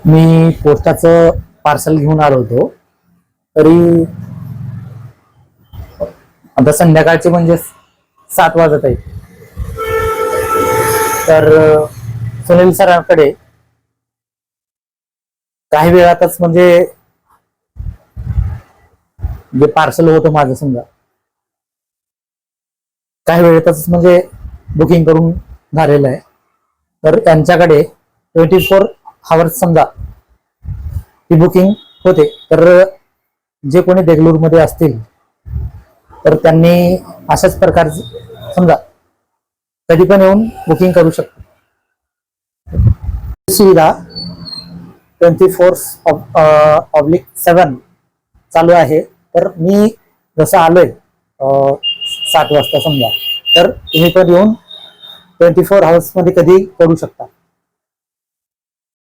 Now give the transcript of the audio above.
मी पोस्टाचं parcel घेऊन आलो होतो. तरी आता संध्याकाळचे म्हणजे 7 वाजत आहेत. तर सुनील सरांकडे काही वेळातच म्हणजे जे पार्सल होतं माझं समजा काही वेळातच म्हणजे बुकिंग करून झालेलं आहे. तर त्यांच्याकडे 24 आवर्स समजा ती बुकिंग होते. तर जे कोणी देगलूरमध्ये असतील तर त्यांनी अशाच प्रकारचे समजा कधी पण येऊन बुकिंग करू शकतो. सुविधा 24/7 चालू आहे. तर मी जसं आलोय 7 वाजता समजा, तर तुम्ही पण येऊन 24 आवर्स मध्ये कधी करू शकता.